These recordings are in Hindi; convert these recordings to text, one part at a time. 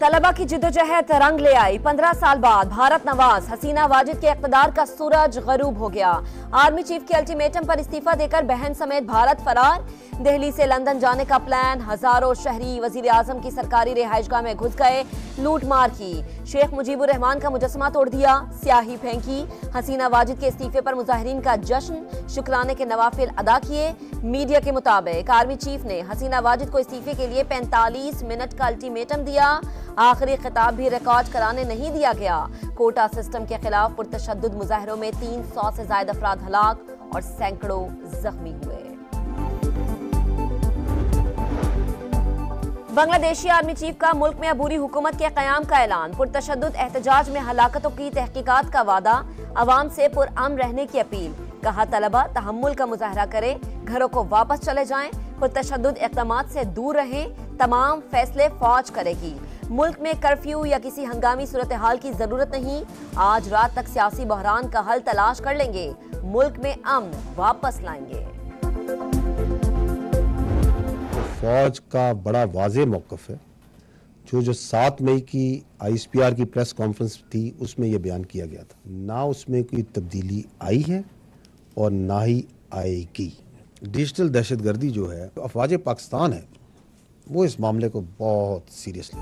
तलबा की जिद्दोजहद रंग ले आई। 15 साल बाद भारत नवाज हसीना वाजिद के इक़्तिदार का सूरज गरूब हो गया। आर्मी चीफ के अल्टीमेटम पर इस्तीफा देकर बहन समेत भारत फरार। दिल्ली से लंदन जाने का प्लान। हजारों शहरी वजीर आजम की सरकारी रिहाइशगाह में घुस गए, लूट मार की। शेख मुजीबुर रहमान का मुजस्समा तोड़ दिया, स्याही फेंकी। हसीना वाजिद के इस्तीफे पर मुजाहिरीन का जश्न, शुक्राने के नवाफिल अदा किए। मीडिया के मुताबिक आर्मी चीफ ने हसीना वाजिद को इस्तीफे के लिए 45 मिनट का अल्टीमेटम दिया। आखिरी खिताब भी रिकॉर्ड कराने नहीं दिया गया। कोटा सिस्टम के खिलाफ पुरतशद्दुद मुजाहिरों में 300 से ज्यादा अफराद हलाक और सैकड़ों जख्मी हुए। बांग्लादेशी आर्मी चीफ का मुल्क में अबूरी हुकूमत के कयाम का ऐलान। पुरतशद्दुद एहतजाज में हलाकतों की तहकीकात का वादा। अवाम से पुरअमन रहने की अपील। कहा तलबा तहम्मुल का मुजाहरा करें, घरों को वापस चले जाएं, पुरतशद्दुद इक़दामात से दूर रहें। तमाम फैसले फौज करेगी। मुल्क में कर्फ्यू या किसी हंगामी सूरत हाल की जरूरत नहीं। आज रात तक सियासी बहरान का हल तलाश कर लेंगे। मुल्क में अमन वापस लाएंगे। फौज का बड़ा वाज़ेह मौक़िफ़ है। जो 7 मई की ISPR की प्रेस कॉन्फ्रेंस थी उसमें यह बयान किया गया था। ना उसमें कोई तब्दीली आई है और ना ही आएगी। डिजिटल दहशतगर्दी जो है, अफवाज पाकिस्तान है, वो इस मामले को बहुत सीरियसली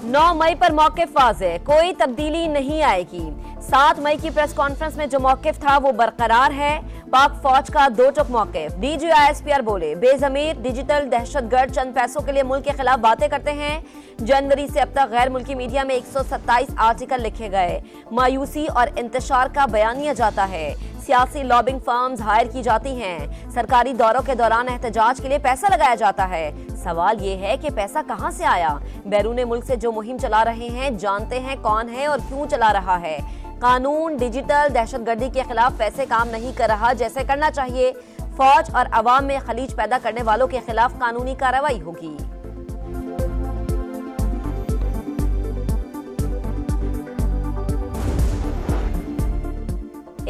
9 मई पर मौक़िफ़ वाज़ेह, कोई तब्दीली नहीं आएगी। 7 मई की प्रेस कॉन्फ्रेंस में जो मौक़िफ़ था वो बरकरार है। पाक फौज का दो टुक मौक़िफ़। DG ISPR बोले, बेज़मीर डिजिटल दहशतगर्द चंद पैसों के लिए मुल्क के खिलाफ बातें करते हैं। जनवरी से अब तक गैर मुल्की मीडिया में 127 आर्टिकल लिखे गए। मायूसी और इंतशार का बयानिया जाता है। सियासी लॉबिंग फर्म्स हायर की जाती हैं। सरकारी दौरों के दौरान एहतजाज के लिए पैसा लगाया जाता है। सवाल ये है कि पैसा कहां से आया। बैरून मुल्क से जो मुहिम चला रहे हैं, जानते हैं कौन है और क्यों चला रहा है। कानून डिजिटल दहशतगर्दी के खिलाफ वैसे काम नहीं कर रहा जैसे करना चाहिए। फौज और अवाम में खलीज पैदा करने वालों के खिलाफ कानूनी कार्रवाई होगी।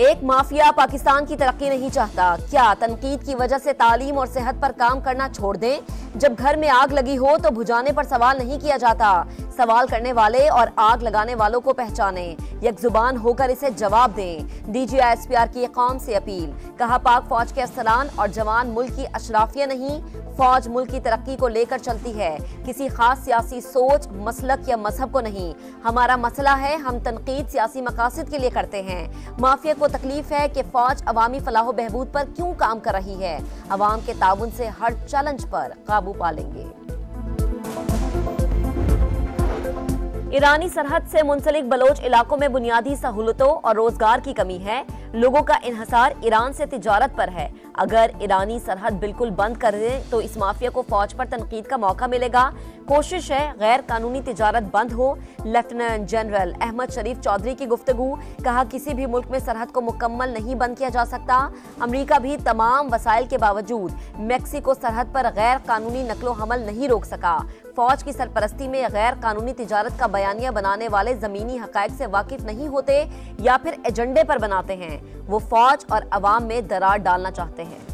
एक माफिया पाकिस्तान की तरक्की नहीं चाहता। क्या तनकीद की वजह से तालीम और सेहत पर काम करना छोड़ दें? जब घर में आग लगी हो तो बुझाने पर सवाल नहीं किया जाता। सवाल करने वाले और आग लगाने वालों को पहचाने, यकजुबान होकर इसे जवाब दें। DG ISPR की कौम से अपील। कहा पाक फौज के अफसरान और जवान मुल्क की अशराफिया नहीं, फौज मुल्क की तरक्की को लेकर चलती है, किसी खास सियासी सोच, मसलक या मजहब को नहीं। हमारा मसला है, हम तनकीद सियासी मकासद के लिए करते हैं। माफिया को तकलीफ है कि फौज अवामी फलाह बहबूद पर क्यों काम कर रही है। अवाम के ताउन से हर चैलेंज पर काबू पा लेंगे। ईरानी सरहद से मुंसलिक बलोच इलाकों में बुनियादी सहूलतों और रोजगार की कमी है। लोगों का इन्हसार ईरान से तिजारत पर है। अगर ईरानी सरहद बिल्कुल बंद कर दें तो इस माफिया को फौज पर तनकीद का मौका मिलेगा। कोशिश है गैर कानूनी तिजारत बंद हो। लेफ्टिनेंट जनरल अहमद शरीफ चौधरी की गुफ्तगू। कहा किसी भी मुल्क में सरहद को मुकम्मल नहीं बंद किया जा सकता। अमरीका भी तमाम वसाइल के बावजूद मैक्सिको सरहद पर गैर कानूनी नकलो हमल नहीं रोक सका। फौज की सरपरस्ती में गैर कानूनी तिजारत का बयानिया बनाने वाले जमीनी हकायक से वाकिफ नहीं होते या फिर एजेंडे पर बनाते हैं। वो फौज और अवाम में दरार डालना चाहते हैं।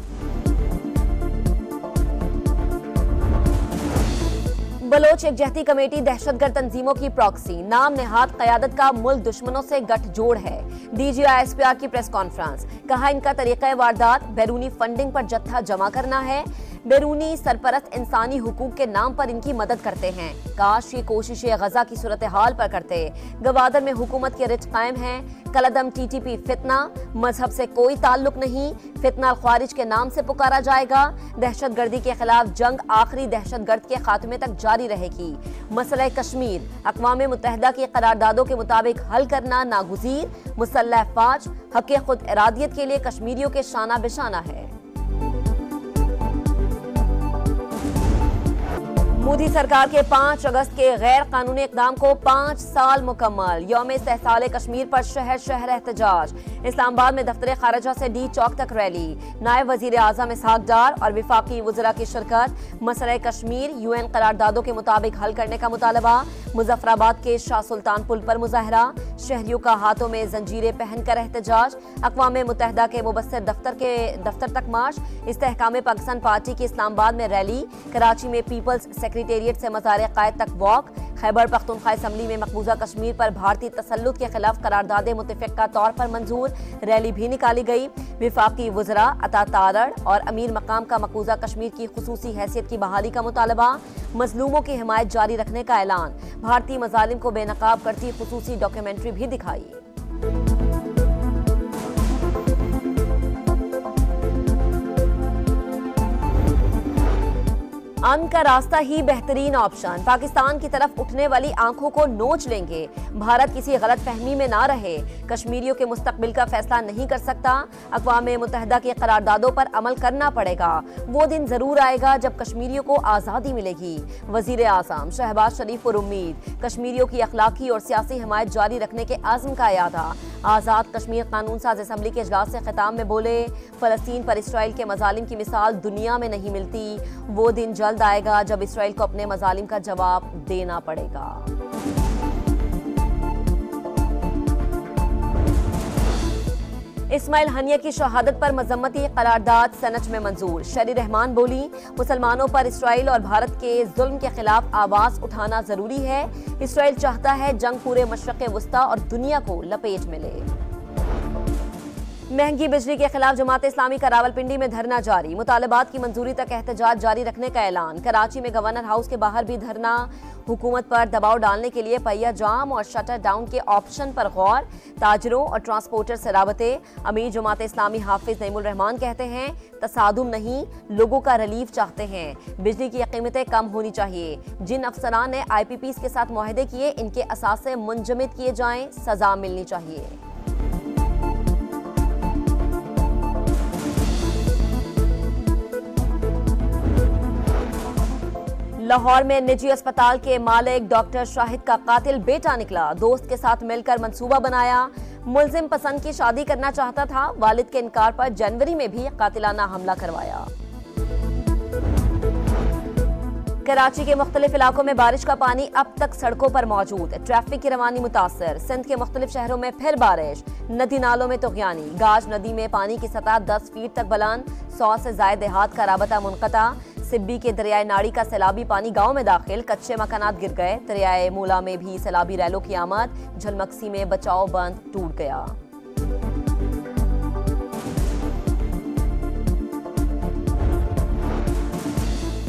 बलोच एकजहती कमेटी दहशतगर्द तंजीमों की प्रॉक्सी। नाम नेहाद क़यादत का मुल्क दुश्मनों से गठजोड़ है। DG ISPR की प्रेस कॉन्फ्रेंस। कहा इनका तरीक़ा वारदात बैरूनी फंडिंग पर जत्था जमा करना है। बैरूनी सरपरस्त इंसानी हुकूक के नाम पर इनकी मदद करते हैं। काश ये कोशिशें गजा की सूरत हाल पर करते। गवादर में हुकूमत के रिच कायम है। कलदम TTP फितना, मजहब से कोई ताल्लुक नहीं। फितना ख्वारिज के नाम से पुकारा जाएगा। दहशतगर्दी के खिलाफ जंग आखिरी दहशतगर्द के खात्मे तक जारी रहेगी। मसला कश्मीर अक़वाम मुत्तहिदा की करारदादों के मुताबिक हल करना नागुज़ीर। मुसल्लह अफ़वाज हक़ खुद इरादियत के लिए कश्मीरियों के शाना बिशाना है। मोदी सरकार के 5 अगस्त के गैर कानूनी इक़दाम को 5 साल मुकम्मल। यौम इस्तेहसाल कश्मीर पर शहर शहर एहतजाज। इस्लामाबाद में दफ्तर खारजा से D चौक तक रैली। नायब वज़ीर आज़म इसहाक डार और विफाकी वज़रा की शिरकत। मसला कश्मीर UN करारदादों के मुताबिक हल करने का मुतालबा। मुजफ्फराबाद के शाह सुल्तान पुल पर मुजाहरा। शहरियों का हाथों में जंजीरें पहनकर एहतजाज, अक़वाम मुत्तहिदा के मुबस्सिर दफ्तर तक मार्च, इस्तेहकाम पाकिस्तान पार्टी की इस्लामाबाद में रैली, कराची में पीपल्स सेक्रेटेरिएट से मज़ार क़ायद तक वॉक, खैबर पख्तूनख्वा असम्बली में मकबूजा कश्मीर पर भारतीय तसल्लुत के खिलाफ करारदाद मुतफ़िक़ा तौर पर मंजूर, रैली भी निकाली गई। विफाकी वज़रा अता तारड़ और अमीर मकाम का मकबूजा कश्मीर की खुसूसी हैसियत की बहाली का मुतालबा, मजलूमों की हिमायत जारी रखने का ऐलान, भारतीय मजालिम को बेनकाब करती खुसूसी डॉक्यूमेंट्री भी दिखाई। अमन का रास्ता ही बेहतरीन ऑप्शन, पाकिस्तान की तरफ उठने वाली आंखों को नोच लेंगे, भारत किसी गलत फहमी में ना रहे, कश्मीरियों के मुस्तकबिल का फैसला नहीं कर सकता, अक़वाम मुत्तहिदा की करारदादों पर अमल करना पड़ेगा, वो दिन जरूर आएगा जब कश्मीरियों को आज़ादी मिलेगी। वज़ीर आज़म शहबाज शरीफ पर उम्मीद, कश्मीरियों की अखलाकी और सियासी हिमायत जारी रखने के आज़म का यादा। आज़ाद कश्मीर कानून साज असम्बली के इजलास से खिताब में बोले, फ़लस्तीन पर इसराइल के मजालिम की मिसाल दुनिया में नहीं मिलती, वो दिन जल्द आएगा जब इसराइल को अपने मजालिम का जवाब देना पड़ेगा। इस्माइल हनिया की शहादत पर मजम्मती करारदाद सेनेट में मंजूर, शरी रहमान बोली, मुसलमानों पर इसराइल और भारत के जुल्म के खिलाफ आवाज उठाना जरूरी है, इसराइल चाहता है जंग पूरे मशरक़ वस्ता और दुनिया को लपेट में ले। महंगी बिजली के खिलाफ जमात इस्लामी का रावलपिंडी में धरना जारी, मुतालबात की मंजूरी तक एहतजाज जारी रखने का ऐलान, कराची में गवर्नर हाउस के बाहर भी धरना, हुकूमत पर दबाव डालने के लिए पहिया जाम और शटर डाउन के ऑप्शन पर गौर, ताजरों और ट्रांसपोर्टर से राबते। अमीर जमात इस्लामी हाफिज नईमुल रहमान कहते हैं, तसादुम नहीं, लोगों का रिलीफ चाहते हैं, बिजली की कीमतें कम होनी चाहिए, जिन अफसरान ने IPPs के साथ मुआहदे किए इनके असासे मुंजमद किए जाएं, सजा मिलनी चाहिए। लाहौर में निजी अस्पताल के मालिक डॉक्टर शाहिद का कातिल बेटा निकला, दोस्त के साथ मिलकर मंसूबा बनाया, मुल्जिम पसंद की शादी करना चाहता था, वालिद के इनकार पर जनवरी में भी कातिलाना हमला करवाया। कराची के मुख्तलिफ इलाकों में बारिश का पानी अब तक सड़कों पर मौजूद, ट्रैफिक की रवानी मुतासर, सिंध के मुख्तलिफ शहरों में फिर बारिश, नदी नालों में तुग़यानी, गाज नदी में पानी की सतह 10 फीट तक बुलंद, 100 से ज़ायद देहात का राबता मुनक़ता, सिब्बी के दरियाए नाड़ी का सैलाबी पानी गांव में दाखिल, कच्चे मकानात गिर गए, दरियाए मूला में भी सैलाबी रैलों की आमद, झलमक्सी में बचाव बंद टूट गया।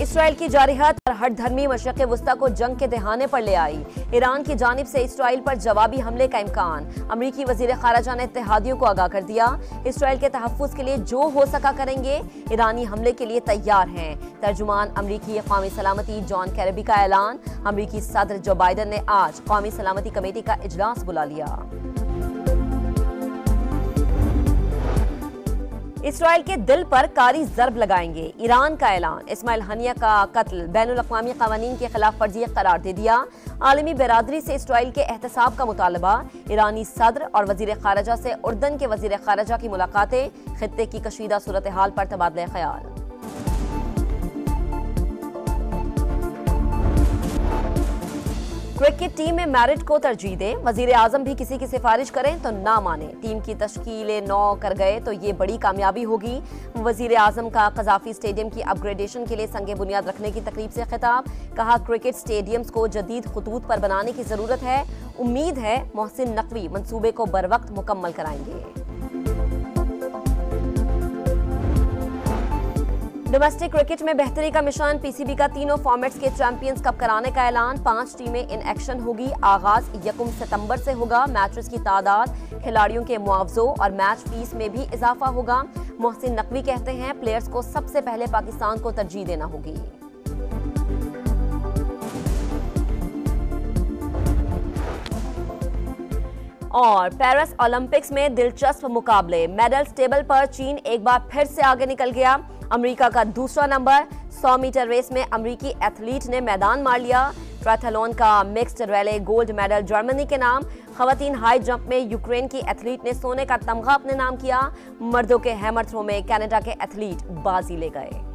इसराइल की जारहत और हठधर्मी मशरक़ वस्ता को जंग के दहाने पर ले आई, ईरान की जानिब से इसराइल पर जवाबी हमले का इम्कान, अमरीकी वज़ीर ख़ारिजा ने इत्तेहादियों को आगाह कर दिया, इसराइल के तहफ़्फ़ुज़ के लिए जो हो सका करेंगे, ईरानी हमले के लिए तैयार हैं। तर्जुमान अमरीकी क़ौमी सलामती जॉन कैरबी का ऐलान, अमरीकी सदर जो बाइडन ने आज क़ौमी सलामती कमेटी का इजलास बुला लिया। इसराइल के दिल पर कारी ज़र्ब लगाएंगे, ईरान का ऐलान, इस्माइल हनिया का कत्ल बैनुल-अक़वामी क़वानीन के खिलाफ फर्जी करार दे दिया, आलमी बिरादरी से इसराइल के एहतसाब का मुतालबा, ईरानी सदर और वज़ीर ख़ारिजा से उर्दन के वज़ीर ख़ारिजा की मुलाकातें, खित्ते की कशीदा सूरत हाल पर तबादला ख्याल। क्रिकेट टीम में मैरिट को तरजीह दें, वजीर आजम भी किसी की सिफारिश करें तो ना माने, टीम की तश्कील 9 कर गए तो ये बड़ी कामयाबी होगी। वजीर आजम का कज़ाफी स्टेडियम की अपग्रेडेशन के लिए संगे बुनियाद रखने की तकरीब से खिताब, कहा क्रिकेट स्टेडियम्स को जदीद खतूत पर बनाने की जरूरत है, उम्मीद है मोहसिन नकवी मंसूबे को बरवक्त मुकम्मल कराएंगे। डोमेस्टिक क्रिकेट में बेहतरी का मिशन, PCB का तीनों फॉर्मेट्स के चैंपियंस कप कराने का ऐलान, 5 टीमें इन एक्शन होगी, आगाज 1 सितंबर से होगा, मैचेस की तादाद, खिलाड़ियों के मुआवजों और मैच फीस में भी इजाफा होगा। मोहसिन नकवी कहते हैं प्लेयर्स को सबसे पहले पाकिस्तान को तरजीह देना होगी। और पेरिस ओलंपिक्स में दिलचस्प मुकाबले, मेडल्स टेबल पर चीन एक बार फिर से आगे निकल गया, अमेरिका का दूसरा नंबर, 100 मीटर रेस में अमेरिकी एथलीट ने मैदान मार लिया, ट्रायथलॉन का mixed relay gold medal Germany के नाम, खवातीन हाई जंप में यूक्रेन की एथलीट ने सोने का तमगा अपने नाम किया, मर्दों के हैमर थ्रो में कनाडा के एथलीट बाजी ले गए।